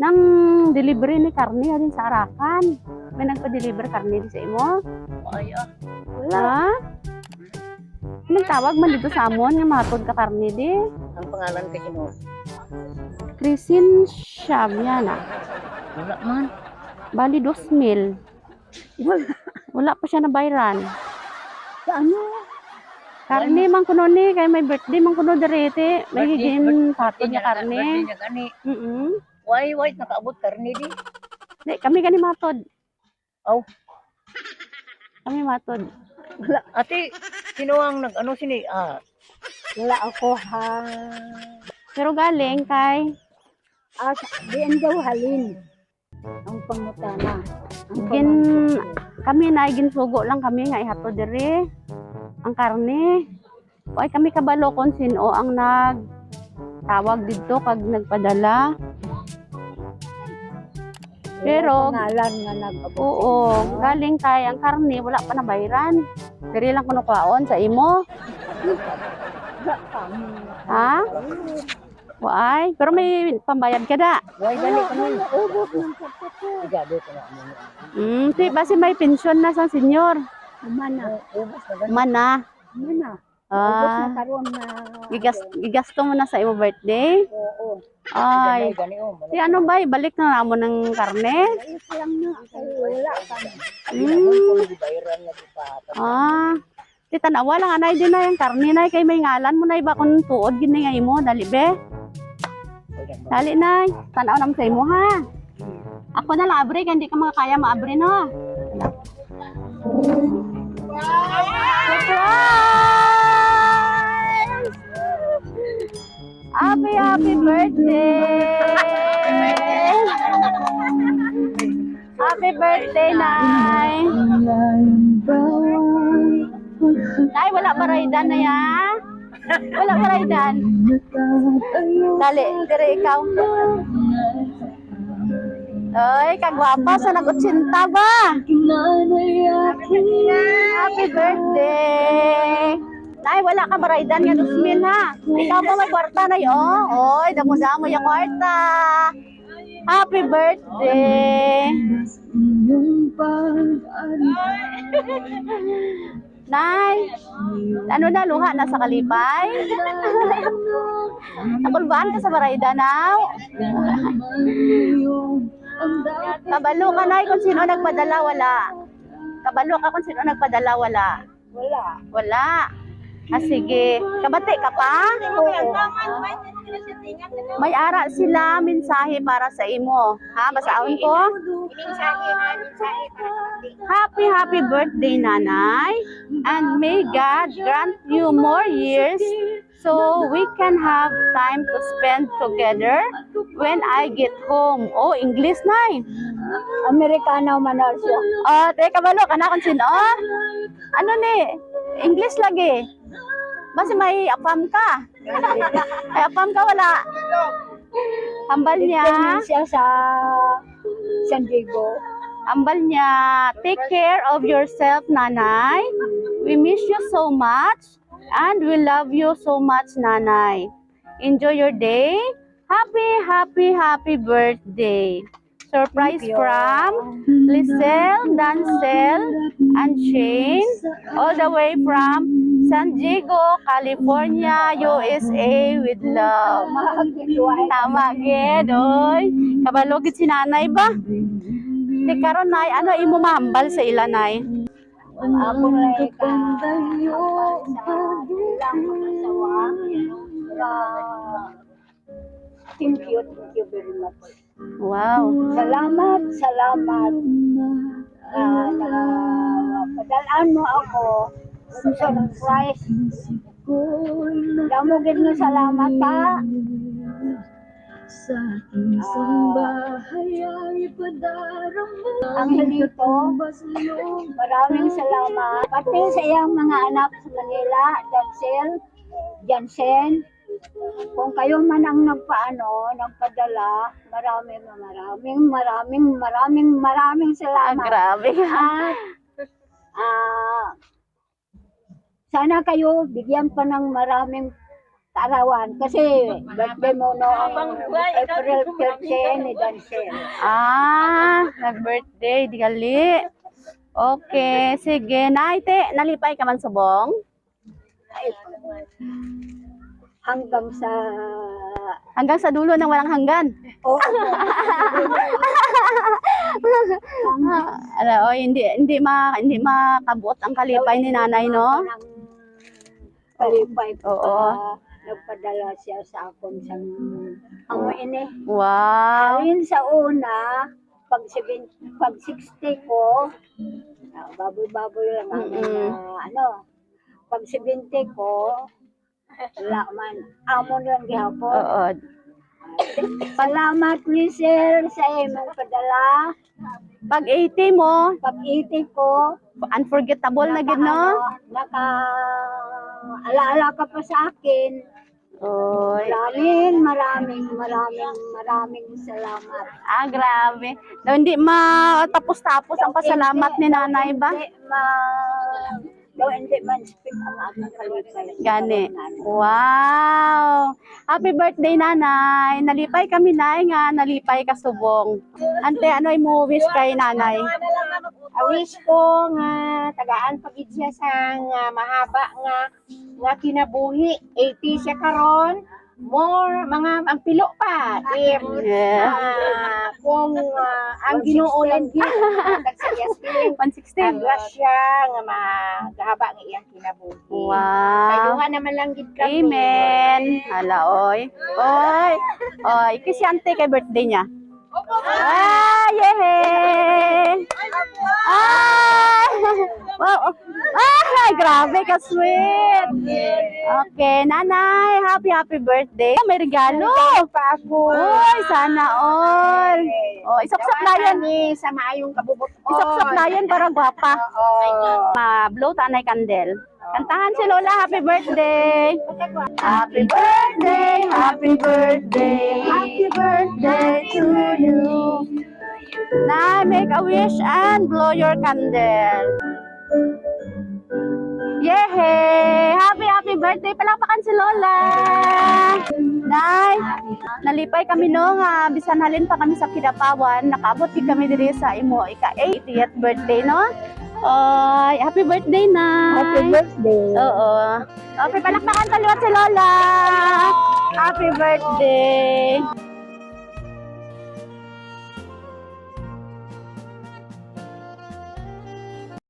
Nang delivery ni karne din sa Arakan. May nagpa-deliver karne di sa imo? Ay, Wala. Ha? Nagtawag man dito sa amon nga matod ka karne di. ang pangalan kasi no. Christine Shabiana. Wala man. Bali 2,000. Wala pa siya nabayran. Sa ano? Karne man kuno ni kay may birthday man kuno direte. May higin patod Birthday niya karne. Birthday niya gani. Why, nakaabot karne di? Di, kami gani matod. Aw. Kami matod. Wala. Ate, sino ang nag-ano sini? Wala ako ha. Pero galing kay Diyan daw halin. Ang pangutana. kami na ginsugo lang kami nga ihatod diri ang karne. Ay kami kabalo kon sino ang nagtawag dito kag nagpadala. Pero pangalan nga nag-abot. oo, galing kay ang karne wala pa nabayran. Diri lang kuno kwaon sa imo. Ha? Why? Pero may pambayad ka da. Why gani kami? Igado ko na mo. Di basi may pensyon na sa senyor. Mana. Mana. Mana. Ah, Karon na. gigasto mo na sa imo birthday? Oo. Ay, Gani o. si ano ba? Balik na namo ng karne? Lang na. Wala pa. Bayran na pa. Ah, di tanawa lang anay din na yung karne na kay may ngalan mo na iba kung tuod gini nga imo dali be. Dali nay, tanaw nam sa imo ha. Ako na lang abre kay hindi ka makakaya maabri no. Surprise! Happy birthday! Happy birthday, Nay! Nay, wala pa raydan na yan? Wala pa raydan? Dali, dire ikaw. Ay, kagwapa sa nag-80 ba? Happy birthday! Nay, wala ka baraydan nga 2,000 ha? Ikaw ba may kwarta na yun? Oy, damo-damo yung kwarta. Happy birthday! Nay, ano na luha na sa kalipay? Nakulbaan ka sa barayda now? Kabalo ka nay kung sino nagpadala, wala. Kabalo ka kung sino nagpadala, wala. Wala. Wala. Sige. Kabati ka pa? May ara sila mensahe para sa imo. Ha, basaon ko. Happy birthday, Nanay. And may God grant you more years so we can have time to spend together when I get home. Oh, English, Nay. Amerikano man siya. Oh, teka balo ka na kung sino. Ano ni? English lagi. Basta may apam ka. May apam ka, wala. Hambal niya. Siya sa San Diego. Hambal niya. Take care of yourself, Nanay. We miss you so much. And we love you so much, Nanay. Enjoy your day. Happy birthday. Surprise from Lisel, Dancel, and Shane, all the way from San Diego, California, USA, with love. Tama, gid, oy. Kabalogit si nanay ba? Di karon nay, ano imo mahambal sa ila nay? Ako like thank you very much. Wow. Salamat. Padalaan mo ako sa surprise. Damo gid nga salamat pa. Sa isang bahay ay padaramo Ang dito, maraming salamat. Pati sa iyang mga anak sa Manila, Jansen, kung kayo man ang nagpadala, maraming salamat. Grabe. At sana kayo bigyan pa ng maraming kaarawan. Kasi birthday mo noong April 13 ni Dancel. Nag-birthday, di gali. Okay, sige. Naite, nalipay ka man subong? Ay, hanggang sa Hanggang sa dulo ng walang hanggan. oo. Hindi makabot ang kalipay ni nanay, no? Palipay ko Oo. nagpadala siya sa akong sa ang ini. Wow. Ayun sa una, pag 60 ko, baboy-baboy lang ang pag 70 ko, wala man, amon lang gihapon. Oo. Salamat ni Sir sa imong padala. Pag 80 mo, Pag 80 ko, unforgettable na gid, no? Alaala ka pa sa akin. Oy. Maraming salamat. Grabe. Daw hindi matapos-tapos ang pasalamat ni nanay ba? Hindi man speak ang aking kalipay. Gani. Wow. Happy birthday, nanay. Nalipay kami, nay, nga nalipay ka subong. Ante, ano mo wish kay nanay? Wish ko nga tagaan pagid siya sa nga mahaba nga kinabuhi. 80 siya karon. More mga ang pilo pa. If kung ang Ginoo lang gyud tagsayas kiling 116. grasya nga magahaba nga iyang kinabuhi. Wow. Kayuha naman lang gid kami. Amen. Hala, oy. Oy. Oy, ikisiyante kay birthday niya. Yehey! Wow. Grabe ka sweet. Okay, nanay, happy birthday. May regalo. Pa ako. Uy, sana all. Oh, isaksak na yan. Sa maayong kabubuton. Isaksak na yan para gwapa. Blow tanay candle. Kantahan si Lola, happy birthday. Happy birthday, happy birthday, happy birthday to you. Now make a wish and blow your candle. Yehey! Happy birthday! Palakpakan si Lola! Nay, nalipay kami no nga bisan halin pa kami sa Kidapawan, nakaabot din kami diri sa imo ika-80th birthday no. Happy birthday na. Happy birthday. Oo. Okay, palakpakan taliwat si Lola. Happy birthday.